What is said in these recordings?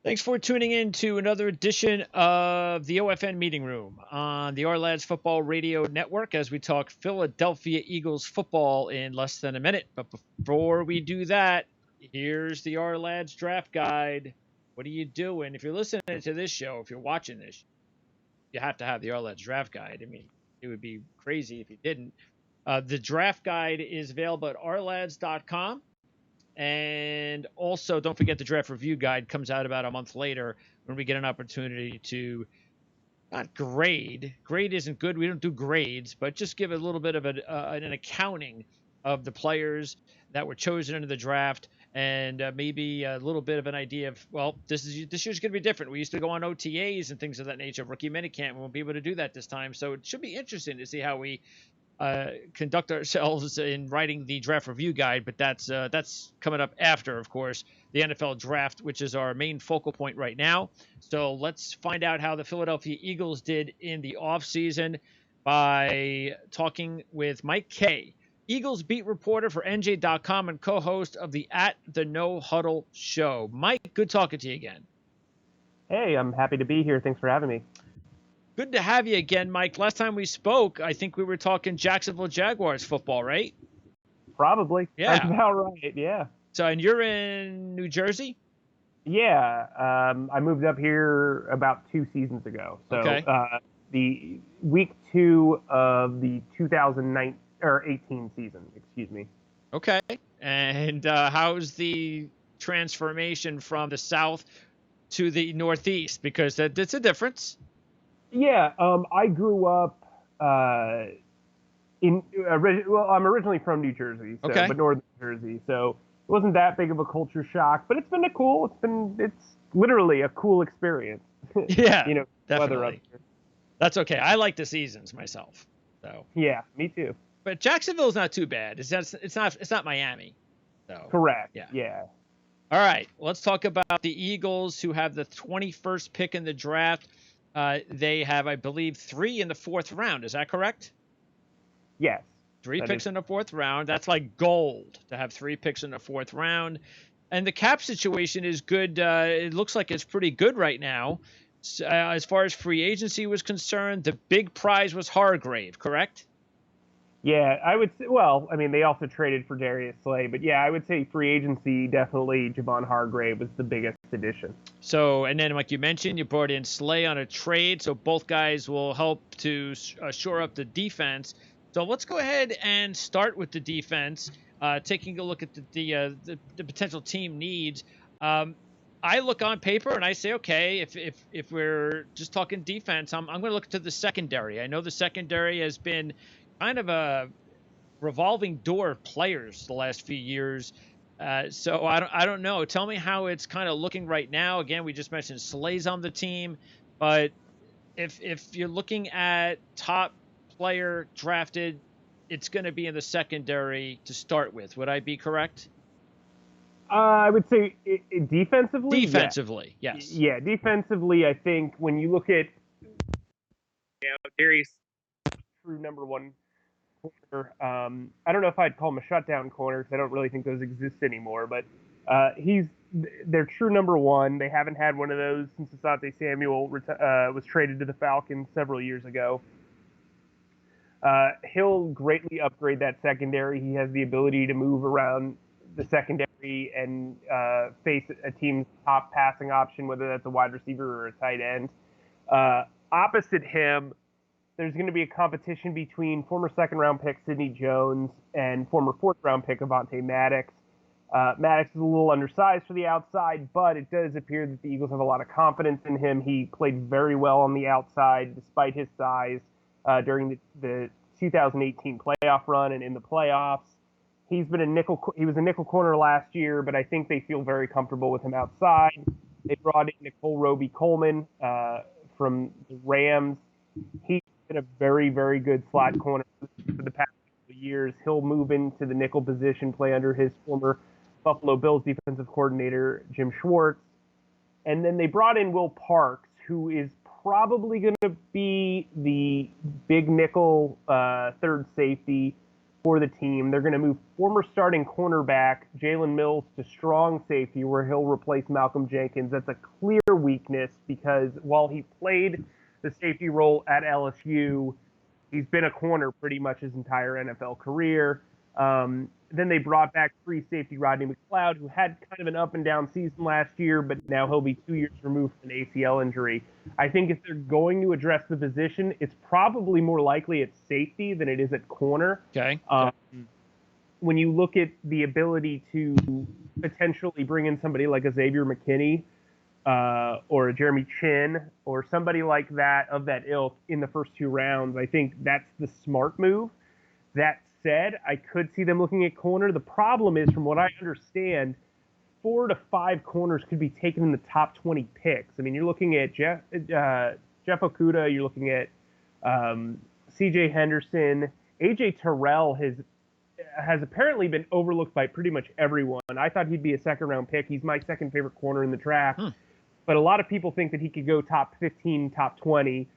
Thanks for tuning in to another edition of the OFN Meeting Room on the Our Lads Football Radio Network as we talk Philadelphia Eagles football in less than a minute. But before we do that, here's the Our Lads Draft Guide. What are you doing? If you're listening to this show, if you're watching this, you have to have the Our Lads Draft Guide. I mean, it would be crazy if you didn't. The draft guide is available at ourlads.com. And also, don't forget the draft review guide comes out about a month later when we get an opportunity to not grade. Grade isn't good. We don't do grades, but just give a little bit of an accounting of the players that were chosen into the draft and maybe a little bit of an idea of, well, this year's going to be different. We used to go on OTAs and things of that nature, rookie minicamp. We won't be able to do that this time. So it should be interesting to see how we conduct ourselves in writing the draft review guide, but that's coming up after, of course, the NFL draft, which is our main focal point right now. So let's find out how the Philadelphia Eagles did in the offseason by talking with Mike Kay, Eagles beat reporter for NJ.com and co-host of the At the No Huddle show. Mike, good talking to you again. Hey, I'm happy to be here. Thanks for having me. Good to have you again, Mike. Last time we spoke, I think we were talking Jacksonville Jaguars football, right? Probably. Yeah. That's about right, yeah. So, and you're in New Jersey? Yeah. I moved up here about 2 seasons ago. So Okay. The week 2 of the 2018 season, excuse me. Okay. And how's the transformation from the South to the Northeast? Because that's a difference. Yeah, I grew up I'm originally from New Jersey, so, Okay. but northern Jersey, so it wasn't that big of a culture shock, but it's literally a cool experience. Yeah, you know, weather up definitely. here. That's okay. I like the seasons myself. So, Yeah, me too. but Jacksonville's not too bad. It's not Miami. So, Correct. Yeah. Yeah. All right, let's talk about the Eagles, who have the 21st pick in the draft. They have, I believe, 3 in the 4th round. Is that correct? Yes. 3 picks in the 4th round. That's like gold to have 3 picks in the 4th round. And the cap situation is good. It looks like it's pretty good right now. As far as free agency was concerned, the big prize was Hargrave, correct? Yeah, I would say, well, I mean, they also traded for Darius Slay, but yeah, I would say free agency, definitely Javon Hargrave was the biggest addition. So, and then like you mentioned, you brought in Slay on a trade, so both guys will help to shore up the defense. So let's go ahead and start with the defense, taking a look at the potential team needs. I look on paper and I say, okay, if we're just talking defense, I'm going to look to the secondary. I know the secondary has been kind of a revolving door of players the last few years. So I don't know. Tell me how it's kind of looking right now. Again, we just mentioned Slay's on the team, but if you're looking at top player drafted, it's going to be in the secondary to start with. Would I be correct? I would say defensively. Defensively, yes. Yeah, defensively, I think when you look at Darius, true number 1 corner. I don't know if I'd call him a shutdown corner because I don't really think those exist anymore. But he's their true number 1. They haven't had one of those since Asante Samuel was traded to the Falcons several years ago. He'll greatly upgrade that secondary. He has the ability to move around the secondary and face a team's top passing option, whether that's a wide receiver or a tight end. Opposite him, there's going to be a competition between former second-round pick Sidney Jones and former fourth-round pick Avonte Maddox. Maddox is a little undersized for the outside, but it does appear that the Eagles have a lot of confidence in him. He played very well on the outside despite his size during the 2018 playoff run and in the playoffs. He was a nickel corner last year, but I think they feel very comfortable with him outside. They brought in Nicole Roby-Coleman from the Rams. He's been a very, very good slot corner for the past couple of years. He'll move into the nickel position, play under his former Buffalo Bills defensive coordinator, Jim Schwartz. And then they brought in Will Parks, who is probably going to be the big nickel third safety for the team. They're going to move former starting cornerback Jalen Mills to strong safety, where he'll replace Malcolm Jenkins. That's a clear weakness because while he played the safety role at LSU, he's been a corner pretty much his entire NFL career. Then they brought back free safety Rodney McLeod, who had kind of an up and down season last year, but now he'll be 2 years removed from an ACL injury. I think if they're going to address the position, it's probably more likely at safety than it is at corner. Okay. When you look at the ability to potentially bring in somebody like a Xavier McKinney or a Jeremy Chin or somebody like that of that ilk in the first 2 rounds, I think that's the smart move. That said, I could see them looking at corner. The problem is, from what I understand, 4 to 5 corners could be taken in the top 20 picks. I mean, you're looking at Jeff Okudah, you're looking at C.J. Henderson. A.J. Terrell has apparently been overlooked by pretty much everyone. I thought he'd be a second-round pick. He's my second favorite corner in the draft. But a lot of people think that he could go top 15, top 20.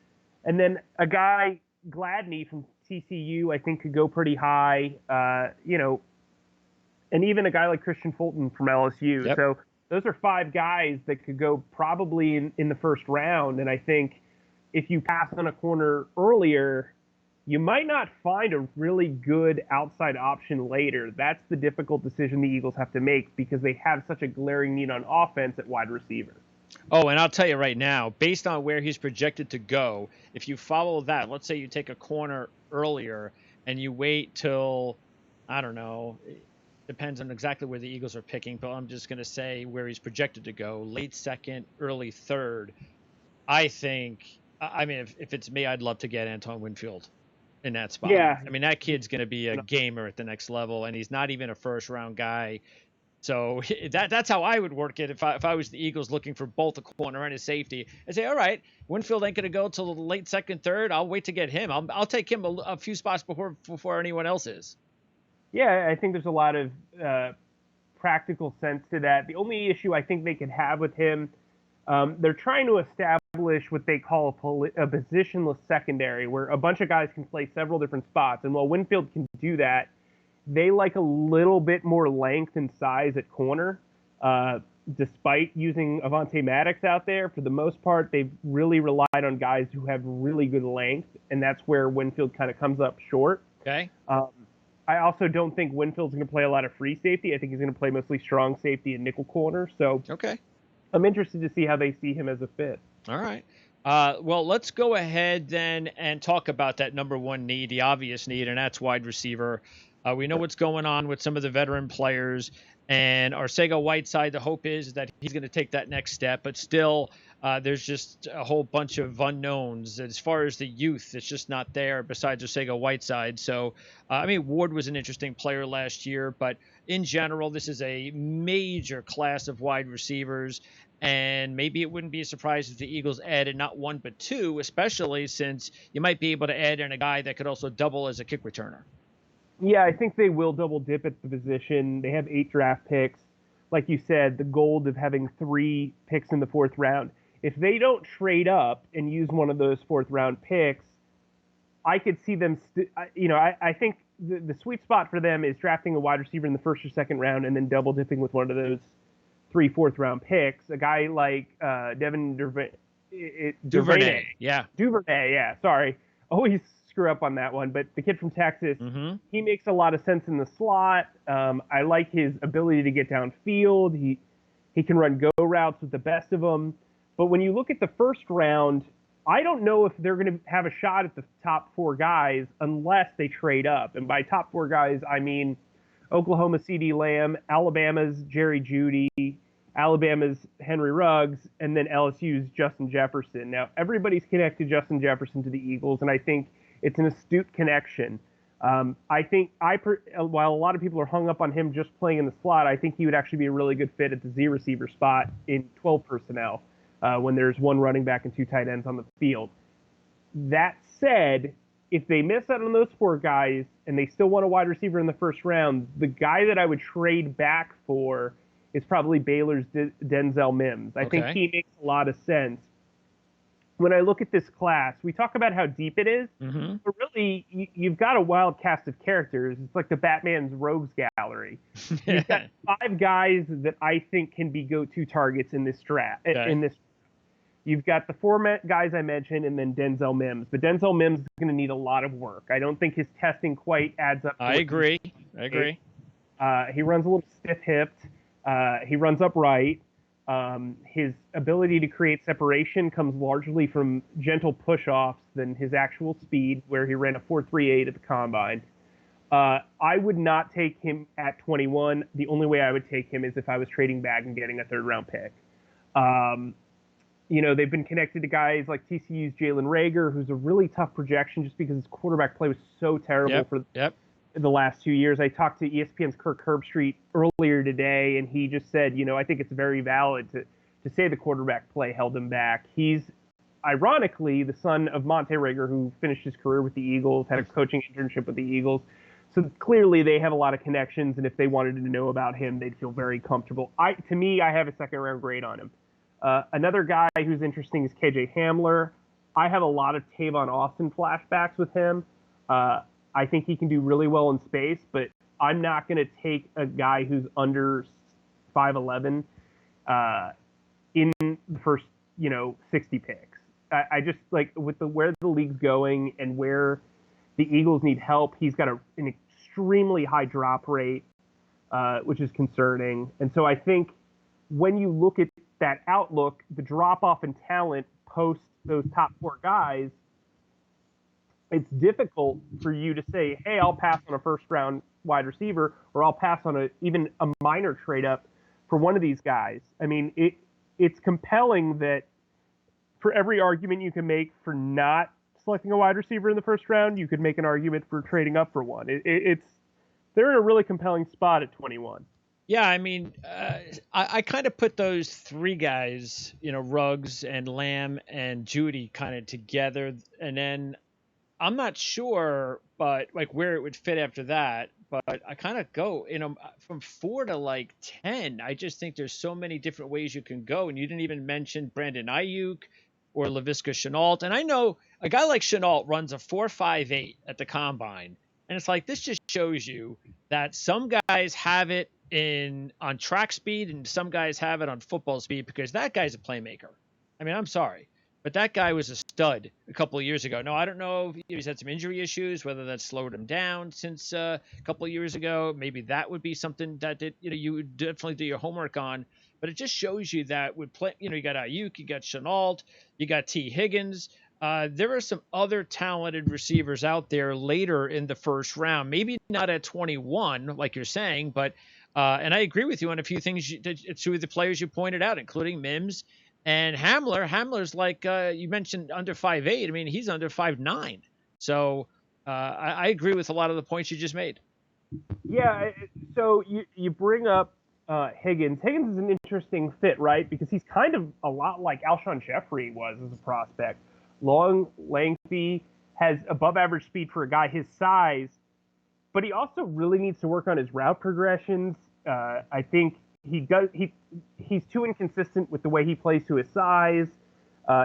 And then a guy, Gladney from TCU, I think could go pretty high, and even a guy like Christian Fulton from LSU. Yep. So those are 5 guys that could go probably in the first round. And I think if you pass on a corner earlier, you might not find a really good outside option later. That's the difficult decision the Eagles have to make because they have such a glaring need on offense at wide receiver. Oh, and I'll tell you right now, based on where he's projected to go, if you follow that, let's say you take a corner earlier and you wait till, I don't know, it depends on exactly where the Eagles are picking, but I'm just going to say where he's projected to go, late second, early third. I think, I mean, if it's me, I'd love to get Antoine Winfield in that spot. Yeah. I mean, that kid's going to be a gamer at the next level, and he's not even a first-round guy. So that's how I would work it if I was the Eagles looking for both a corner and a safety. I'd say, all right, Winfield ain't going to go till the late second, third. I'll wait to get him. I'll take him a few spots before anyone else is. Yeah, I think there's a lot of practical sense to that. The only issue I think they could have with him, they're trying to establish what they call a positionless secondary, where a bunch of guys can play several different spots. And while Winfield can do that, they like a little bit more length and size at corner. Despite using Avonte Maddox out there, for the most part, they've really relied on guys who have really good length, and that's where Winfield kind of comes up short. Okay. I also don't think Winfield's going to play a lot of free safety. I think he's going to play mostly strong safety and nickel corner. So okay, I'm interested to see how they see him as a fit. All right. Well, let's go ahead then and talk about that number one need, the obvious need, and that's wide receiver. We know what's going on with some of the veteran players, and Arcega-Whiteside, the hope is that he's going to take that next step, but still there's just a whole bunch of unknowns. As far as the youth, it's just not there besides Arcega-Whiteside. So, I mean, Ward was an interesting player last year, but in general, this is a major class of wide receivers, and maybe it wouldn't be a surprise if the Eagles added not one but two, especially since you might be able to add in a guy that could also double as a kick returner. Yeah, I think they will double dip at the position. They have 8 draft picks. Like you said, the goal of having 3 picks in the 4th round. If they don't trade up and use one of those 4th round picks, I could see them, I think the sweet spot for them is drafting a wide receiver in the 1st or 2nd round and then double dipping with one of those 3 4th round picks. A guy like Devin Duvernay. Yeah. Duvernay, yeah. Sorry. Always screw up on that one, but the kid from Texas, he makes a lot of sense in the slot. I like his ability to get downfield. He can run go routes with the best of them. But when you look at the 1st round, I don't know if they're going to have a shot at the top 4 guys unless they trade up. And by top 4 guys, I mean Oklahoma CeeDee Lamb, Alabama's Jerry Jeudy, Alabama's Henry Ruggs, and then LSU's Justin Jefferson. Now, everybody's connected Justin Jefferson to the Eagles, and I think it's an astute connection. I think while a lot of people are hung up on him just playing in the slot, I think he would actually be a really good fit at the Z receiver spot in 12 personnel when there's 1 running back and 2 tight ends on the field. That said, if they miss out on those 4 guys and they still want a wide receiver in the 1st round, the guy that I would trade back for is probably Baylor's Denzel Mims. I think he makes a lot of sense. when I look at this class, we talk about how deep it is, Mm-hmm. but really, you've got a wild cast of characters. It's like the Batman's rogues gallery. You've got 5 guys that I think can be go-to targets in this draft. Okay. You've got the 4 guys I mentioned, and then Denzel Mims. But Denzel Mims is going to need a lot of work. I don't think his testing quite adds up. I agree. He runs a little stiff-hipped. He runs upright. His ability to create separation comes largely from gentle push-offs than his actual speed, where he ran a 4.38 at the combine. I would not take him at 21. The only way I would take him is if I was trading back and getting a 3rd-round pick. They've been connected to guys like TCU's Jalen Reagor, who's a really tough projection just because his quarterback play was so terrible for the last 2 years. I talked to ESPN's Kirk Herbstreit earlier today, and he just said, I think it's very valid to say the quarterback play held him back. He's, ironically, the son of Monte Reagor, who finished his career with the Eagles, had a coaching internship with the Eagles. So clearly they have a lot of connections, and if they wanted to know about him, they'd feel very comfortable. To me, I have a 2nd-round grade on him. Another guy who's interesting is KJ Hamler. I have a lot of Tavon Austin flashbacks with him. I think he can do really well in space, but I'm not going to take a guy who's under 5'11" in the first, 60 picks. I just like with where the league's going and where the Eagles need help. He's got an extremely high drop rate, which is concerning. And so I think when you look at that outlook, the drop-off in talent post those top 4 guys, it's difficult for you to say, hey, I'll pass on a 1st-round wide receiver, or I'll pass on even a minor trade-up for one of these guys. I mean, it's compelling that for every argument you can make for not selecting a wide receiver in the 1st round, you could make an argument for trading up for one. They're in a really compelling spot at 21. Yeah, I mean, I kind of put those 3 guys, Ruggs and Lamb and Judy kind of together, and then I'm not sure, but like where it would fit after that. But I kind of go, from 4 to like 10. I just think there's so many different ways you can go, and you didn't even mention Brandon Ayuk or Laviska Shenault. And I know a guy like Shenault runs a 4.58 at the combine, and it's like this just shows you that some guys have it on track speed and some guys have it on football speed, because that guy's a playmaker. I mean, I'm sorry, but that guy was a stud a couple of years ago. No, I don't know if he's had some injury issues, whether that's slowed him down since a couple of years ago. Maybe that would be something that you would definitely do your homework on. But it just shows you that with play, you got Ayuk, you got Shenault, you got T. Higgins. There are some other talented receivers out there later in the 1st round. Maybe not at 21, like you're saying, but and I agree with you on a few things. Two of the players you pointed out, including Mims and Hamler. Hamler's like you mentioned, under 5'8". I mean, he's under 5'9". So I agree with a lot of the points you just made. Yeah. So you bring up Higgins. Higgins is an interesting fit, right? Because he's kind of a lot like Alshon Jeffrey was as a prospect. Long, lengthy, has above average speed for a guy his size, but he also really needs to work on his route progressions. I think he's too inconsistent with the way he plays to his size.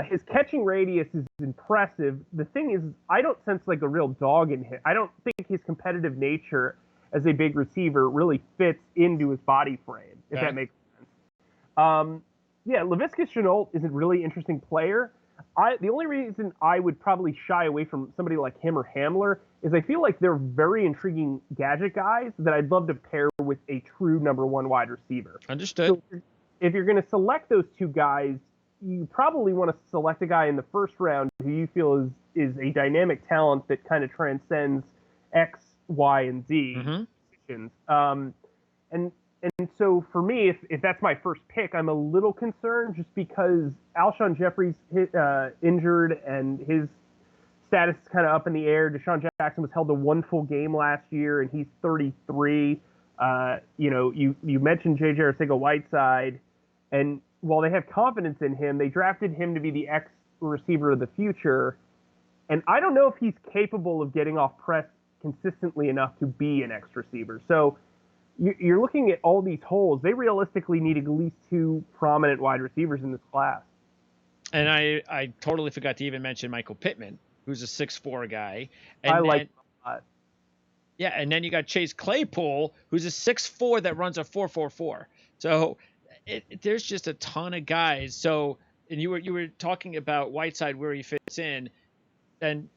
His catching radius is impressive. The thing is, I don't sense like a real dog in him. I don't think his competitive nature as a big receiver really fits into his body frame, if that makes sense. Laviska Shenault is a really interesting player. The only reason I would probably shy away from somebody like him or Hamler is I feel like they're very intriguing gadget guys that I'd love to pair with a true number 1 wide receiver. Understood. So if you're going to select those 2 guys, you probably want to select a guy in the 1st round who you feel is a dynamic talent that kind of transcends X, Y, and Z positions. And so for me, if that's my first pick, I'm a little concerned just because Alshon Jeffrey's injured and his status is kind of up in the air. Deshaun Jackson was held to 1 full game last year, and he's 33. You mentioned J.J. Arcega-Whiteside, and while they have confidence in him, they drafted him to be the X receiver of the future. And I don't know if he's capable of getting off press consistently enough to be an X receiver. So you're looking at all these holes. They realistically need at least 2 prominent wide receivers in this class. And I totally forgot to even mention Michael Pittman, who's a 6'4" guy. I And like then him a lot. yeah, and then you got Chase Claypool, who's a 6'4" that runs a 4.44. So there's just a ton of guys. So and you were talking about Whiteside where he fits in, and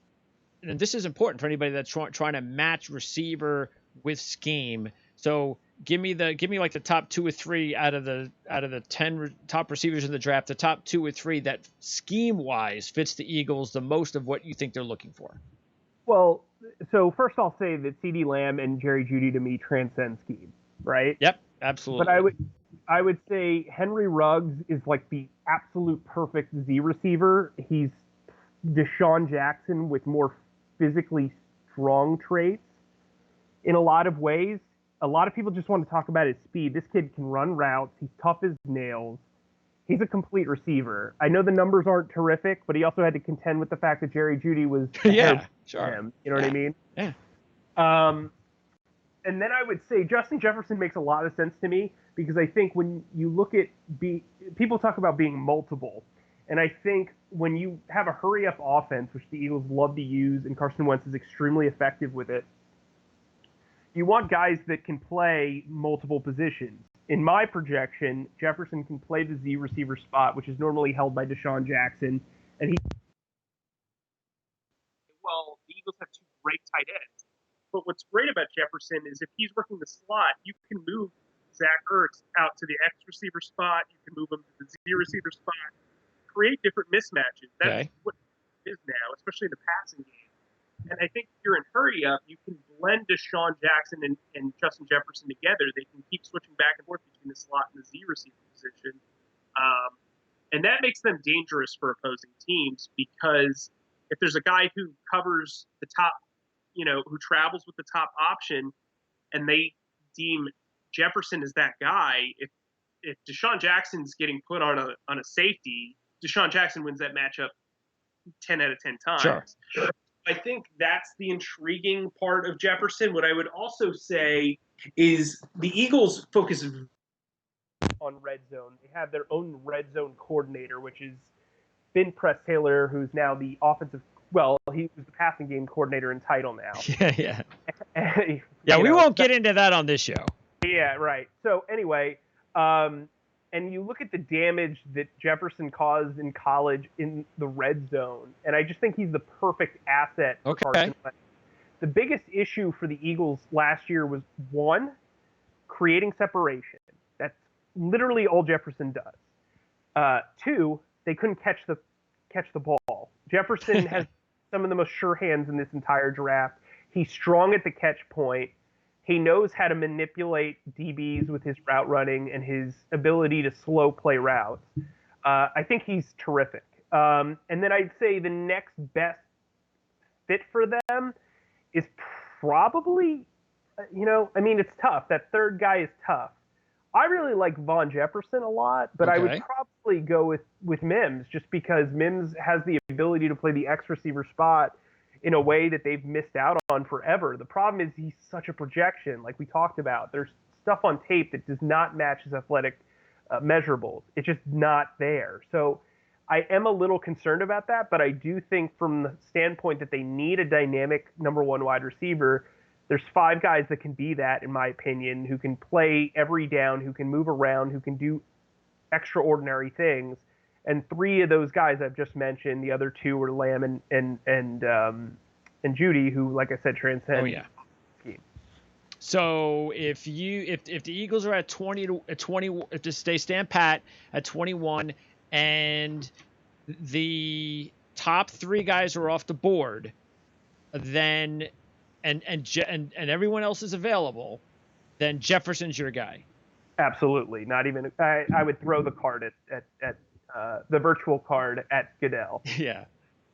this is important for anybody that's trying to match receiver with scheme. So give me like the top 2 or 3 out of the 10 top receivers in the draft, the top 2 or 3 that scheme wise fits the Eagles the most of what you think they're looking for. Well, so first I'll say that CeeDee Lamb and Jerry Jeudy to me transcend scheme, right? Yep, But absolutely. I would say Henry Ruggs is like the absolute perfect Z receiver. He's Deshaun Jackson with more physically strong traits in a lot of ways. A lot of people just want to talk about his speed. This kid can run routes. He's tough as nails. He's a complete receiver. I know the numbers aren't terrific, but he also had to contend with the fact that Jerry Jeudy was a hair Yeah, sure. him. You know what I mean? Yeah. And then I would say Justin Jefferson makes a lot of sense to me because I think when you look at people talk about being multiple, and I think when you have a hurry up offense, which the Eagles love to use, and Carson Wentz is extremely effective with it, you want guys that can play multiple positions. In my projection, Jefferson can play the Z receiver spot, which is normally held by Deshaun Jackson, and he. Well, the Eagles have two great tight ends. But what's great about Jefferson is if he's working the slot, you can move Zach Ertz out to the X receiver spot. You can move him to the Z receiver spot. Create different mismatches. That's what it is now, especially in the passing game. And I think if you're in hurry up, you can blend Deshaun Jackson and Justin Jefferson together. They can keep switching back and forth between the slot and the Z receiver position. And that makes them dangerous for opposing teams because if there's a guy who covers the top, who travels with the top option and they deem Jefferson as that guy, if Deshaun Jackson's getting put on a safety, Deshaun Jackson wins that matchup 10 out of 10 times. Sure. I think that's the intriguing part of Jefferson. What I would also say is the Eagles focus on red zone. They have their own red zone coordinator, which is Ben Press-Taylor, who's now the offensive. Well, he was the passing game coordinator in title now. Yeah. Yeah, we won't get into that on this show. Yeah, right. So anyway, and you look at the damage that Jefferson caused in college in the red zone, and I just think he's the perfect asset for Carson Wentz. The biggest issue for the Eagles last year was, one, creating separation. That's literally all Jefferson does. Two, they couldn't catch the ball. Jefferson has some of the most sure hands in this entire draft. He's strong at the catch point. He knows how to manipulate DBs with his route running and his ability to slow play routes. I think he's terrific. And then I'd say the next best fit for them is probably, it's tough. That third guy is tough. I really like Von Jefferson a lot, but I would probably go with Mims just because Mims has the ability to play the X receiver spot in a way that they've missed out on forever. The problem is he's such a projection, like we talked about. There's stuff on tape that does not match his athletic measurables. It's just not there. So I am a little concerned about that, but I do think from the standpoint that they need a dynamic number one wide receiver, there's 5 guys that can be that, in my opinion, who can play every down, who can move around, who can do extraordinary things. And 3 of those guys I've just mentioned, the other 2 were Lamb and Jeudy, who, like I said, transcend. Oh yeah. So if the Eagles are at 20, if they stand pat at 21, and the top 3 guys are off the board, then and everyone else is available, then Jefferson's your guy. Absolutely. Not even. I would throw the card at the virtual card at Goodell. Yeah.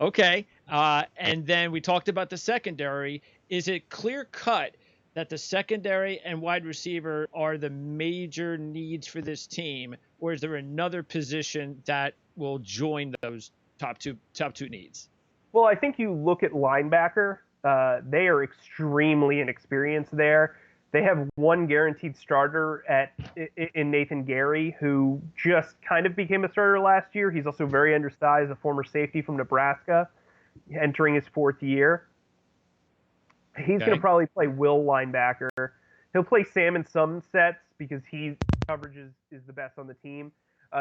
Okay. And then we talked about the secondary. Is it clear cut that the secondary and wide receiver are the major needs for this team, or is there another position that will join those top two needs? Well, I think you look at linebacker. They are extremely inexperienced there. They have one guaranteed starter in Nathan Gary, who just kind of became a starter last year. He's also very undersized, a former safety from Nebraska, entering his 4th year. He's going to probably play will linebacker. He'll play Sam in some sets because coverage is the best on the team.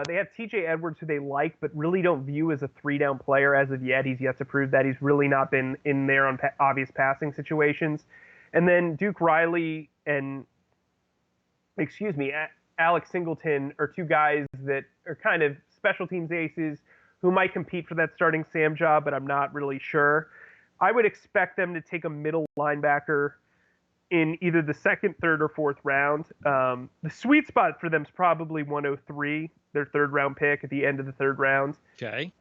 They have TJ Edwards, who they like, but really don't view as a 3-down player as of yet. He's yet to prove that. He's really not been in there on obvious passing situations. And then Duke Riley and, Alex Singleton are 2 guys that are kind of special teams aces who might compete for that starting Sam job, but I'm not really sure. I would expect them to take a middle linebacker in either the 2nd, 3rd, or 4th round. The sweet spot for them is probably 103, their 3rd round pick at the end of the 3rd round. Okay.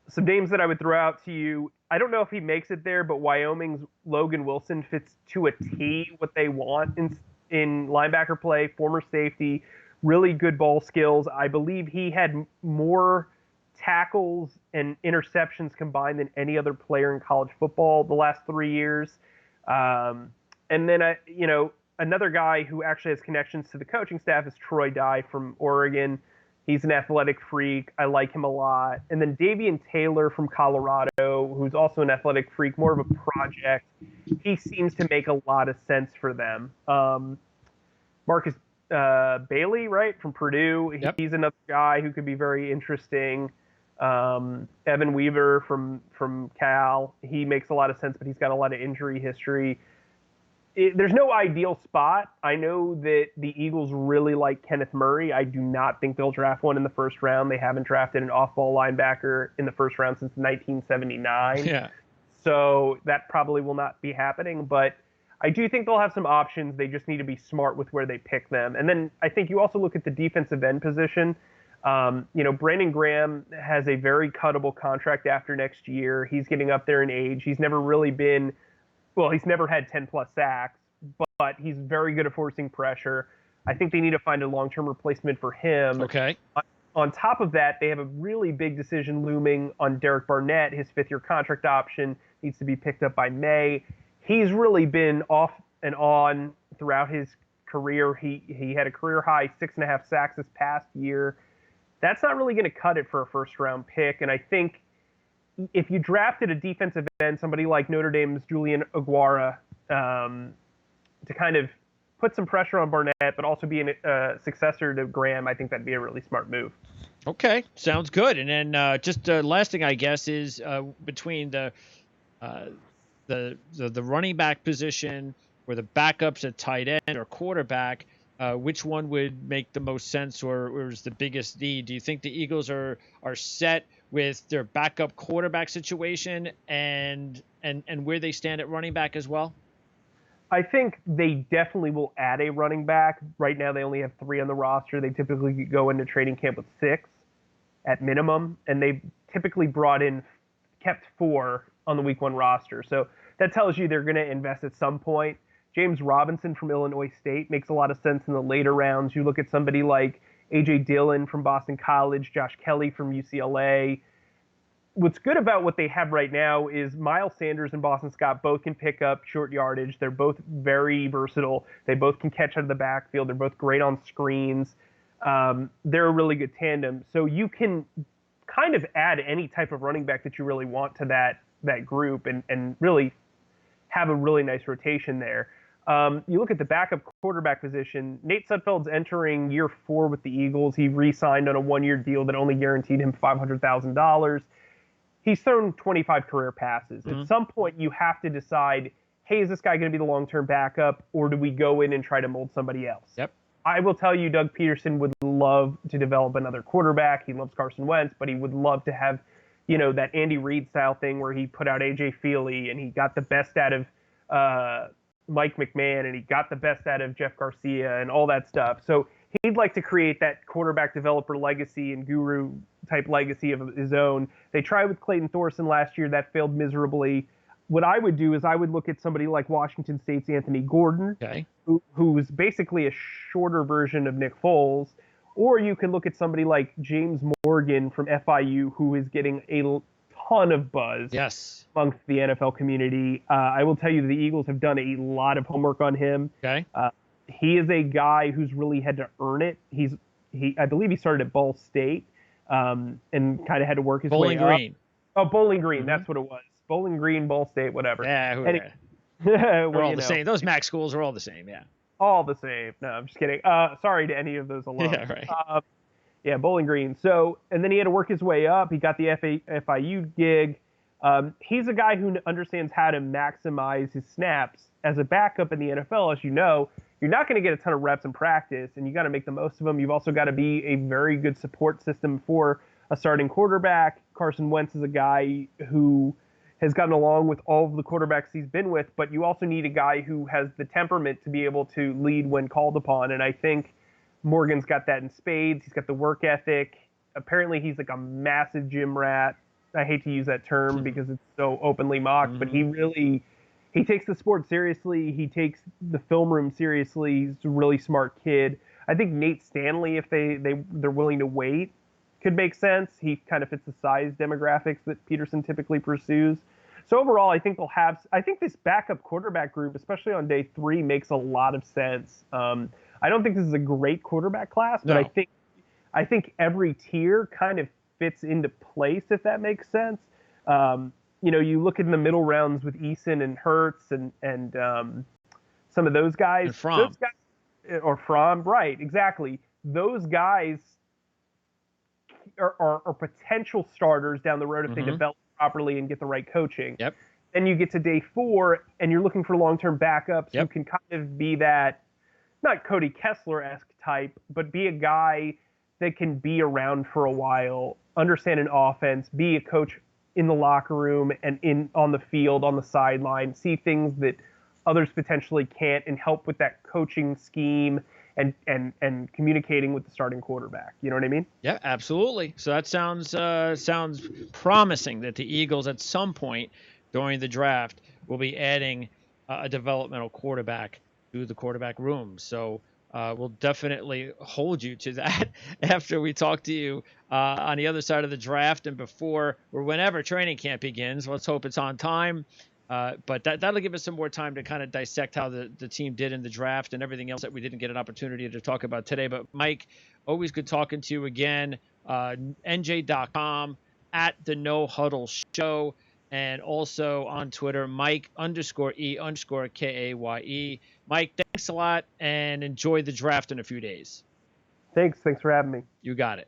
Some names that I would throw out to you. I don't know if he makes it there, but Wyoming's Logan Wilson fits to a T what they want in linebacker play, former safety, really good ball skills. I believe he had more tackles and interceptions combined than any other player in college football the last 3 years. And then, another guy who actually has connections to the coaching staff is Troy Dye from Oregon. He's an athletic freak. I like him a lot. And then Davian Taylor from Colorado, who's also an athletic freak, more of a project. He seems to make a lot of sense for them. Marcus Bailey, right, from Purdue. Yep. He's another guy who could be very interesting. Evan Weaver from Cal. He makes a lot of sense, but he's got a lot of injury history. There's no ideal spot. I know that the Eagles really like Kenneth Murray. I do not think they'll draft one in the 1st round. They haven't drafted an off-ball linebacker in the 1st round since 1979. Yeah. So that probably will not be happening. But I do think they'll have some options. They just need to be smart with where they pick them. And then I think you also look at the defensive end position. Brandon Graham has a very cuttable contract after next year. He's getting up there in age. He's never really been – he's never had 10-plus sacks, but he's very good at forcing pressure. I think they need to find a long-term replacement for him. Okay. On top of that, they have a really big decision looming on Derek Barnett. His 5th-year contract option needs to be picked up by May. He's really been off and on throughout his career. He had a career-high 6.5 sacks this past year. That's not really going to cut it for a 1st-round pick, and I think if you drafted a defensive end, somebody like Notre Dame's Julian Aguara, to kind of put some pressure on Barnett, but also be a successor to Graham, I think that'd be a really smart move. Okay, sounds good. And then just last thing, I guess, is between the running back position or the backups at tight end or quarterback, which one would make the most sense or is the biggest need? Do you think the Eagles are set with their backup quarterback situation and where they stand at running back as well? I think they definitely will add a running back. Right now they only have 3 on the roster. They typically go into training camp with 6 at minimum, and they typically kept 4 on the week 1 roster. So that tells you they're going to invest at some point. James Robinson from Illinois State makes a lot of sense in the later rounds. You look at somebody like A.J. Dillon from Boston College, Josh Kelly from UCLA. What's good about what they have right now is Miles Sanders and Boston Scott both can pick up short yardage. They're both very versatile. They both can catch out of the backfield. They're both great on screens. They're a really good tandem. So you can kind of add any type of running back that you really want to that group and really have a really nice rotation there. You look at the backup quarterback position. Nate Sudfeld's entering year 4 with the Eagles. He re-signed on a 1-year deal that only guaranteed him $500,000. He's thrown 25 career passes. Mm-hmm. At some point, you have to decide, hey, is this guy going to be the long-term backup, or do we go in and try to mold somebody else? Yep. I will tell you, Doug Peterson would love to develop another quarterback. He loves Carson Wentz, but he would love to have, that Andy Reid style thing where he put out A.J. Feely and he got the best out of Mike McMahon and he got the best out of Jeff Garcia and all that stuff. So he'd like to create that quarterback developer legacy and guru type legacy of his own. They tried with Clayton Thorson last year. That failed miserably. What I would do is I would look at somebody like Washington State's Anthony Gordon, who's basically a shorter version of Nick Foles. Or you can look at somebody like James Morgan from FIU, who is getting a ton of buzz Yes. amongst the NFL community. I will tell you the Eagles have done a lot of homework on him. Okay. He is a guy who's really had to earn it. I believe he started at Ball State and kind of had to work his Bowling way up. Green. Oh, Bowling Green, Mm-hmm. that's what it was. Bowling Green, Ball State, whatever. Yeah, They're they're all the same. Those MAC schools are all the same. Yeah. All the same. No, I'm just kidding. Sorry to any of those alums. Yeah, right. Yeah, Bowling Green. So, and then he had to work his way up. He got the FIU gig. He's a guy who understands how to maximize his snaps as a backup in the NFL. As you know, you're not going to get a ton of reps in practice, and you got to make the most of them. You've also got to be a very good support system for a starting quarterback. Carson Wentz is a guy who has gotten along with all of the quarterbacks he's been with, but you also need a guy who has the temperament to be able to lead when called upon. And I think Morgan's got that in spades. He's got the work ethic. Apparently he's like a massive gym rat. I hate to use that term because it's so openly mocked, but he takes the sport seriously. He takes the film room seriously. He's a really smart kid. I think Nate Stanley, if they're willing to wait, could make sense. He kind of fits the size demographics that Peterson typically pursues. So overall, I think this backup quarterback group, especially on day 3, makes a lot of sense. I don't think this is a great quarterback class, but No. I think every tier kind of fits into place, if that makes sense. You look in the middle rounds with Eason and Hurts and some of those guys. And Fromm. Or Fromm, right, exactly. Those guys are potential starters down the road if they develop properly and get the right coaching. Yep. Then you get to day 4, and you're looking for long-term backups who can kind of be that, not Cody Kessler-esque type, but be a guy that can be around for a while, understand an offense, be a coach in the locker room and on the field, on the sideline, see things that others potentially can't, and help with that coaching scheme and communicating with the starting quarterback. You know what I mean? Yeah, absolutely. So that sounds promising that the Eagles at some point during the draft will be adding a developmental quarterback to the quarterback room. So we'll definitely hold you to that after we talk to you on the other side of the draft and before or whenever training camp begins. Let's hope it's on time. But that'll give us some more time to kind of dissect how the team did in the draft and everything else that we didn't get an opportunity to talk about today. But Mike, always good talking to you again. NJ.com at the No Huddle Show, and also on Twitter, Mike_E_KAYE. Mike, thanks a lot and enjoy the draft in a few days. Thanks for having me. You got it.